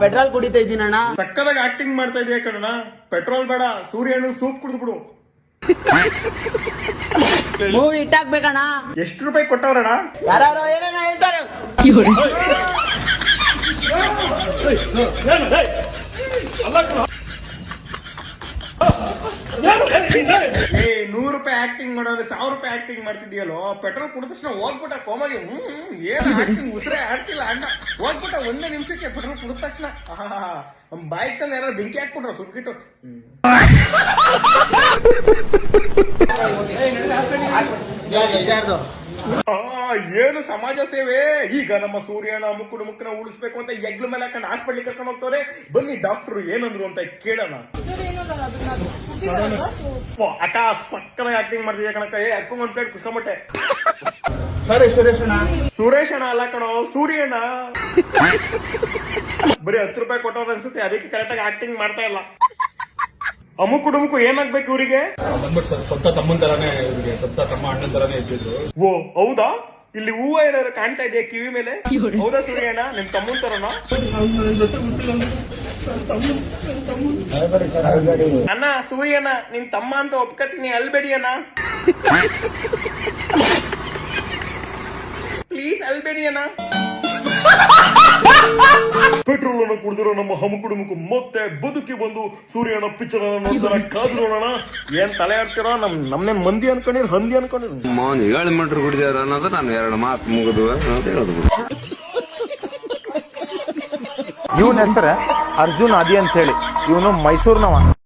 Petrol ಕುಡಿತಾ ಇದ್ದೀನಣ್ಣ. ಸಕ್ಕದಾಗ acting ಮಾಡ್ತಾ ಇದೀಯ ಕಣ. ಪೆಟ್ರೋಲ್ ಬೇಡ, ಸೂರ್ಯನು ಸೂಪ್ ಕುಡಿದ್ಬಿಡು. ಮೂವಿ ಇಟ್ಟಾಕ್ಬೇಕಣ್ಣ. ಎಷ್ಟು ರೂಪಾಯಿ ಕೊಟ್ಟವ್ರಣ? ಯಾರು ಏನೇನ ಹೇಳ್ತಾರೆ. ಏ 100 ರೂಪಾಯಿ ಆಕ್ಟಿಂಗ್ ಮಾಡೋದ್ರೆ 1000 ರೂಪಾಯಿ ಆಕ್ಟಿಂಗ್ ಮಾಡ್ತಿದ್ಯಲ್ಲೋ. ಪೆಟ್ರೋಲ್ ಕುಡಿದ ತಕ್ಷಣ ಹೋಗ್ಬಿಟ್ಟ ಕೋಮಗೆ. ಏನ್ ಆಕ್ಟಿಂಗ್ ಉಸಿರೇ ಆಡ್ತಿಲ್ಲ ಅಣ್ಣ. ಹೋಗ್ಬಿಟ್ಟ ಒಂದೇ ನಿಮಿಷಕ್ಕೆ ಪೆಟ್ರೋಲ್ ಕುಡಿದ ತಕ್ಷಣ ಬೈಕ್ ತಂದು ಯಾರು ಬೆಂಕಿ ಹಾಕ್ಬಿಟ್ರ ಸುಟ್ಕಿಟ್ಟು. ಏನು ಸಮಾಜ ಸೇವೆ. ಈಗ ನಮ್ಮ ಸೂರ್ಯನ ಮುಕ್ಕನ ಉಳಿಸ್ಬೇಕು ಅಂತ ಎಗ್ಲ ಮೇಲೆ ಹಾಕೊಂಡು ಹಾಸ್ಪಿಟ್ಲಿಗೆ ಕರ್ಕೊಂಡು ಹೋಗ್ತಾರೆ. ಬನ್ನಿ ಡಾಕ್ಟರ್ ಏನಂದ್ರು ಅಂತ ಕೇಳೋಣ. ಅಕ್ಕ ಸಕ್ಕದಾಗಿ ಆಕ್ಟಿಂಗ್ ಮಾಡ್ತಿದ್ಯಾ ಕಣಕ್ಕ. ಅಕ್ಕಂಗ್ ಒಂದ್ ಪ್ಲೇಟ್ ಕುಸ್ಕೊಂಬಟ್ಟೆ. ಸುರೇಶ್ ಅಣ್ಣ ಅಲ್ಲ ಕಣೋ, ಸೂರ್ಯಣ್ಣ. ಬರೀ 10 ರೂಪಾಯಿ ಕೊಟ್ಟವ್ರ ಅನ್ಸುತ್ತೆ, ಅದಕ್ಕೆ ಕರೆಕ್ಟಾಗಿ ಆಕ್ಟಿಂಗ್ ಮಾಡ್ತಾ ಇಲ್ಲ. ಅಮುಕು ಏನಾಗ್ಬೇಕು ಇವ್ರಿಗೆ? ಸ್ವಂತ ತಮ್ಮನ ತರಾನೇ, ಸ್ವಂತ ತಮ್ಮ ಅಣ್ಣನ ತರಾನೇ ಇದ್ದಿದ್ರು. ಓ ಹೌದಾ? ಇಲ್ಲಿ ಹೂವ ಏನಾದ್ರು ಕಾಣ್ತಾ ಇದೆಯಾ ಕಿವಿ ಮೇಲೆ? ಹೌದಾ ಸೂರ್ಯಣ್ಣ? ನಿಮ್ ತಮ್ಮನ್ ತರನಾ? ಅಣ್ಣ ಸೂರ್ಯಣ್ಣ ನಿಮ್ ತಮ್ಮ ಅಂತ ಒಪ್ಕತೀನಿ, ಅಲ್ಬೇಡಿ ಅಣ್ಣ. ಪ್ಲೀಸ್ ಅಲ್ಬೇಡಿ ಅಣ್ಣ. ಪೆಟ್ರೋಲ್ ಅನ್ನು ಕುಡಿದಿರೋ ನಮ್ಮ ಹಮಕುಡುಮುಕು ಮತ್ತೆ ಬದುಕಿ ಬಂದು ಸೂರ್ಯನ ಪಿಕ್ಚರ್ ನೋಡ್ತಾರ. ಕಾದು ನೋಡೋಣ. ಏನ್ ತಲೆ ಆಡ್ತಿರೋ? ನಮ್ನೆ ಮಂದಿ ಅನ್ಕೊಂಡಿರ್ ಹಂದಿ ಅನ್ಕೊಂಡಿರ್. 7 ಮೀಟರ್ ಕುಡಿದಾರ ಅನ್ನೋದು ನಾನು 2 ಮಾತು ಮುಗಿದು ಅಂತ ಹೇಳೋದು. ಇವನ ಹೆಸರ ಅರ್ಜುನ್ ಆದಿ ಅಂತ ಹೇಳಿ. ಇವನು ಮೈಸೂರಿನವ.